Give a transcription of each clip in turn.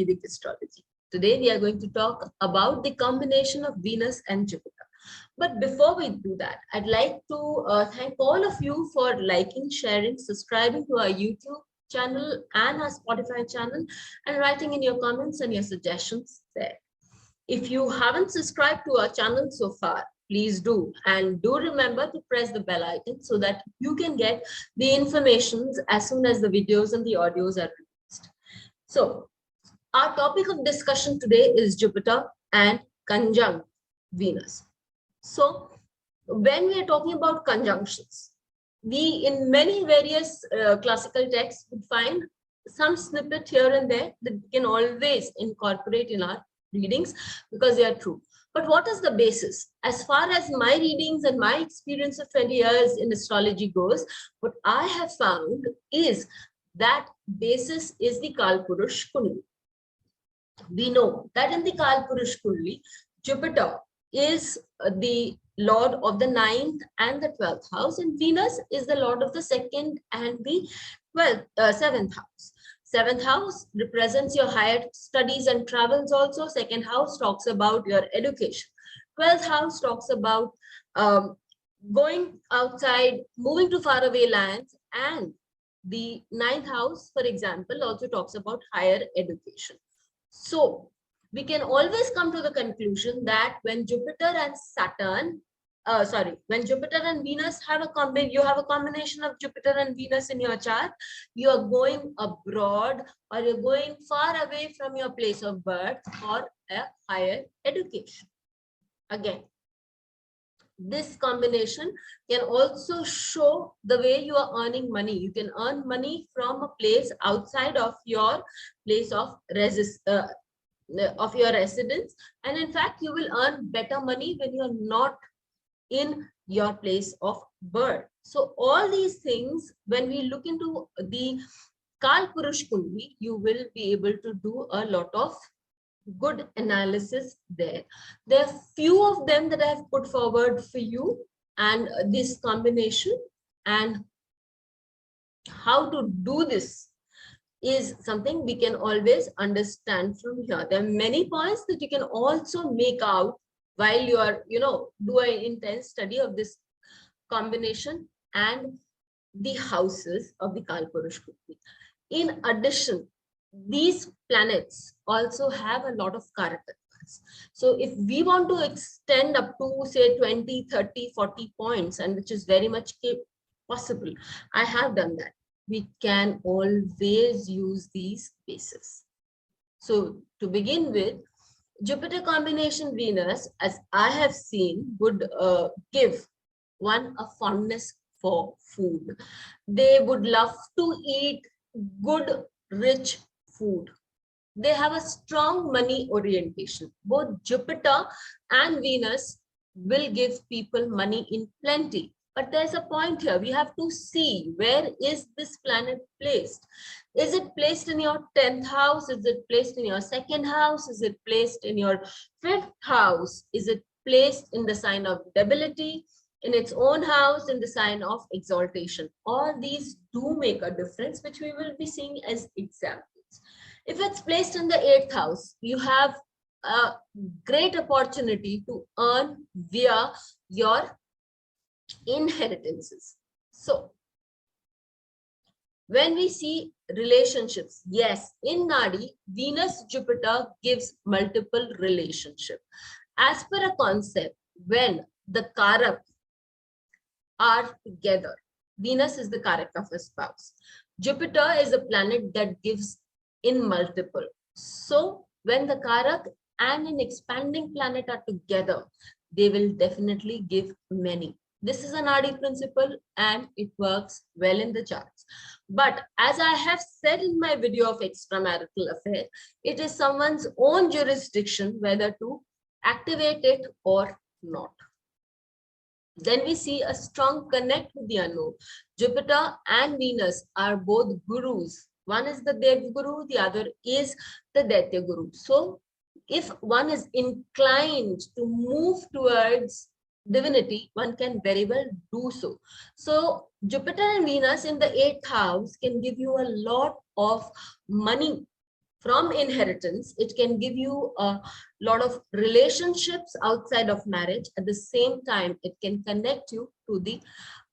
Vedic astrology. Today we are going to talk about the combination of Venus and Jupiter. But before we do that, I'd like to thank all of you for liking, sharing, subscribing to our YouTube channel and our Spotify channel, and writing in your comments and your suggestions there. If you haven't subscribed to our channel so far, please do, and do remember to press the bell icon so that you can get the information as soon as the videos and the audios are released. So our topic of discussion today is Jupiter and conjunct Venus. So when we are talking about conjunctions, we in many various classical texts would find some snippet here and there that we can always incorporate in our readings because they are true. But what is the basis? As far as my readings and my experience of 20 years in astrology goes, what I have found is that basis is the Kalpurush Kundli. We know that in the Kalpurush Kundli, Jupiter is the lord of the 9th and the 12th house, and Venus is the lord of the 2nd and the 7th house. 7th house represents your higher studies and travels also. 2nd house talks about your education. 12th house talks about going outside, moving to faraway lands, and the 9th house, for example, also talks about higher education. So we can always come to the conclusion that when Jupiter and when Jupiter and Venus have a combination of Jupiter and Venus in your chart, you are going abroad or you're going far away from your place of birth for a higher education. Again, this combination can also show the way you are earning money. You can earn money from a place outside of your place of your residence, and in fact you will earn better money when you're not in your place of birth. So all these things, when we look into the Kalpurush Kundli, you will be able to do a lot of good analysis there. There are few of them that I have put forward for you, and this combination and how to do this is something we can always understand from here. There are many points that you can also make out while you are, do an intense study of this combination and the houses of the Kalpurush Kundli. In addition, these planets also have a lot of characters. So if we want to extend up to say 20, 30, 40 points, and which is very much possible, I have done that. We can always use these bases. So to begin with, Jupiter combination Venus, as I have seen, would give one a fondness for food. They would love to eat good, rich food. They have a strong money orientation. Both Jupiter and Venus will give people money in plenty. But there's a point here. We have to see, where is this planet placed? Is it placed in your 10th house? Is it placed in your 2nd house? Is it placed in your 5th house? Is it placed in the sign of debility, in its own house, in the sign of exaltation? All these do make a difference, which we will be seeing as examples. If it's placed in the 8th house, you have a great opportunity to earn via your inheritances. So when we see relationships, yes, in Nadi, Venus Jupiter gives multiple relationships. As per a concept, when the Karak are together, Venus is the Karak of a spouse. Jupiter is a planet that gives in multiple. So when the Karak and an expanding planet are together, they will definitely give many. This is an Nadi principle and it works well in the charts. But as I have said in my video of extramarital affair, it is someone's own jurisdiction whether to activate it or not. Then we see a strong connect with the unknown. Jupiter and Venus are both gurus. One is the Dev Guru, the other is the Daitya Guru. So if one is inclined to move towards divinity, one can very well do so. So Jupiter and Venus in the 8th house can give you a lot of money from inheritance. It can give you a lot of relationships outside of marriage. At the same time, it can connect you to the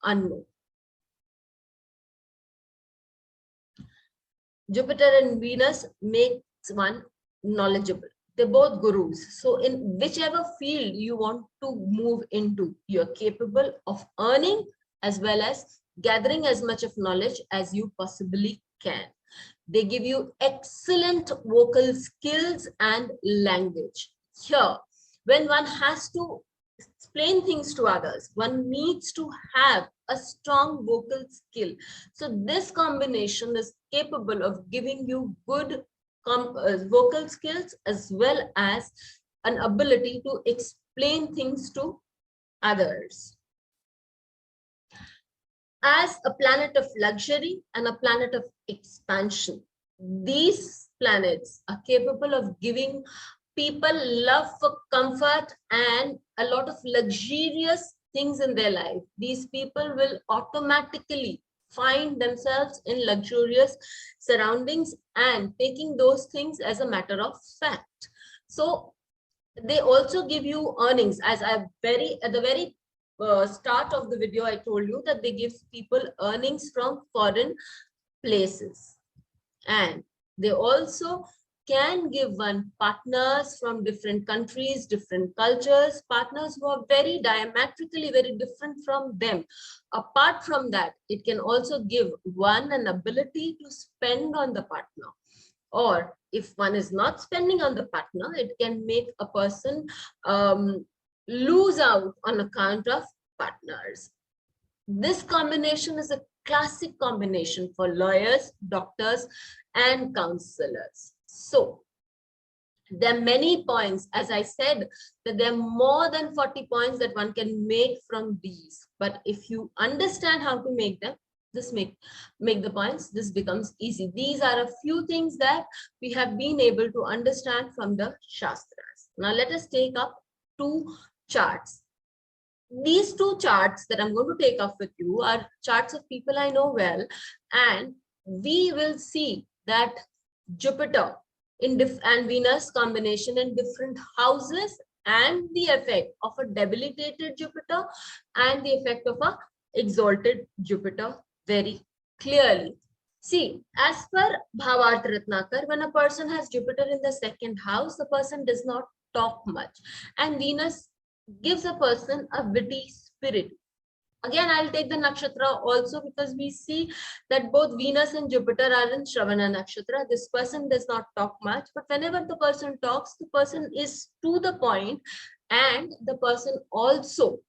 unknown. Jupiter and Venus makes one knowledgeable. They're both gurus. So in whichever field you want to move into, you're capable of earning as well as gathering as much of knowledge as you possibly can. They give you excellent vocal skills and language. Here, when one has to explain things to others, one needs to have a strong vocal skill. So this combination is capable of giving you good vocal skills as well as an ability to explain things to others. As a planet of luxury and a planet of expansion, these planets are capable of giving people love for comfort and a lot of luxurious things in their life. These people will automatically find themselves in luxurious surroundings and taking those things as a matter of fact. So they also give you earnings. As at the very start of the video, I told you that they give people earnings from foreign places, and they also can give one partners from different countries, different cultures, partners who are very diametrically very different from them. Apart from that, it can also give one an ability to spend on the partner, or if one is not spending on the partner, it can make a person lose out on account of partners. This combination is a classic combination for lawyers, doctors, and counselors. So there are many points. As I said, that there are more than 40 points that one can make from these. But if you understand how to make them, just make the points, this becomes easy. These are a few things that we have been able to understand from the Shastras. Now let us take up two charts. These two charts that I'm going to take up with you are charts of people I know well, and we will see that Jupiter and Venus combination in different houses and the effect of a debilitated Jupiter and the effect of a exalted Jupiter very clearly. See, as per Bhavarth Ratnakar, when a person has Jupiter in the second house, the person does not talk much, and Venus gives a person a witty spirit. Again, I'll take the nakshatra also, because we see that both Venus and Jupiter are in Shravana nakshatra. This person does not talk much, but whenever the person talks, the person is to the point, and the person also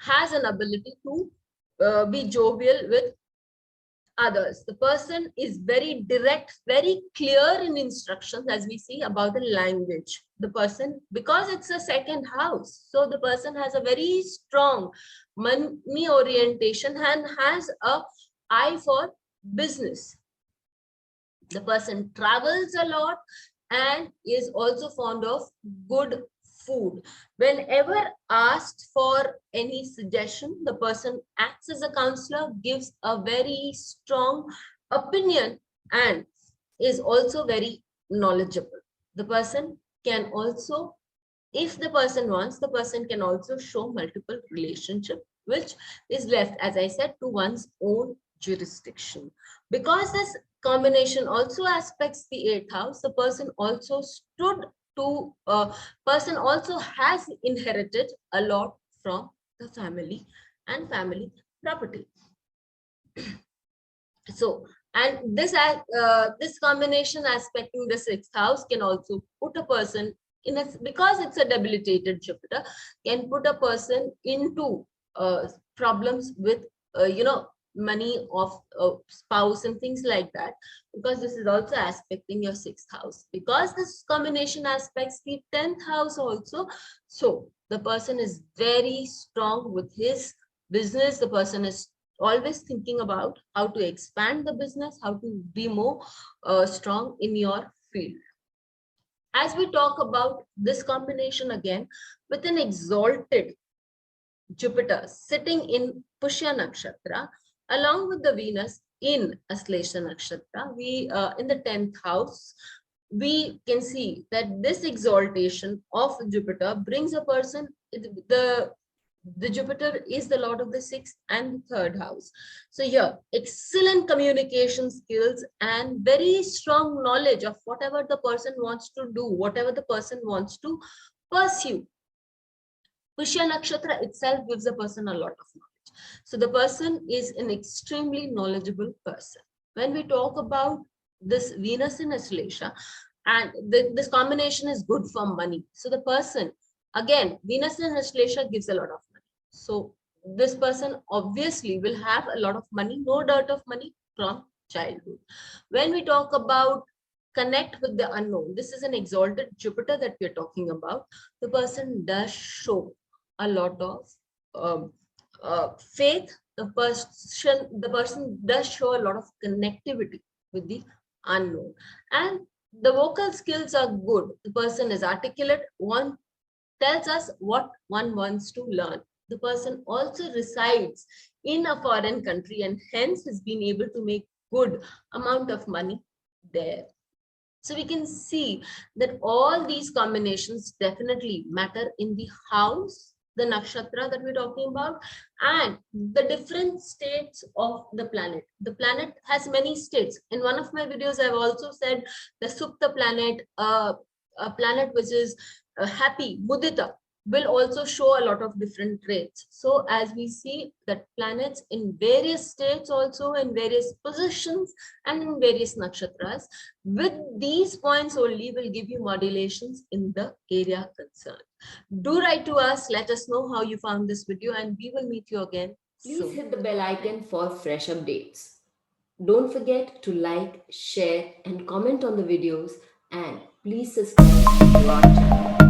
has an ability to be jovial with others. The person is very direct, very clear in instructions, as we see about the language. The person, because it's a second house, so the person has a very strong money orientation and has a eye for business. The person travels a lot and is also fond of good food. Whenever asked for any suggestion, the person acts as a counselor, gives a very strong opinion, and is also very knowledgeable. The person can also, if the person wants, the person can also show multiple relationship, which is left, as I said, to one's own jurisdiction. Because this combination also aspects the 8th house, the person also person also has inherited a lot from the family and family property. So, and this combination aspecting the 6th house can also put a person in a, because it's a debilitated Jupiter, can put a person into problems with money of spouse and things like that, because this is also aspecting your 6th house. Because this combination aspects the 10th house also, so the person is very strong with his business. The person is always thinking about how to expand the business, how to be more strong in your field. As we talk about this combination again, with an exalted Jupiter sitting in Pushya Nakshatra, along with the Venus in Aslesha Nakshatra, we in the 10th house, we can see that this exaltation of Jupiter brings a person, the Jupiter is the lord of the sixth and the third house. So here, excellent communication skills and very strong knowledge of whatever the person wants to do, whatever the person wants to pursue. Pushya Nakshatra itself gives a person a lot of knowledge. So the person is an extremely knowledgeable person. When we talk about this Venus in Astrology, and this combination is good for money. So the person, again, Venus in Astrology gives a lot of money. So this person obviously will have a lot of money, no doubt of money from childhood. When we talk about connect with the unknown, this is an exalted Jupiter that we're talking about. The person does show a lot of faith. The person does show a lot of connectivity with the unknown, and the vocal skills are good. The person is articulate. One tells us what one wants to learn. The person also resides in a foreign country and hence has been able to make good amount of money there. So we can see that all these combinations definitely matter in the house, the nakshatra that we're talking about, and the different states of the planet. The planet has many states. In one of my videos, I've also said the Supta planet, a planet which is happy, Mudita, will also show a lot of different traits. So as we see that planets in various states, also in various positions and in various nakshatras, with these points only will give you modulations in the area concerned. Do write to us, let us know how you found this video, and we will meet you again Please soon. hit the bell icon for fresh updates. Don't forget to like, share, and comment on the videos, and please subscribe to our channel.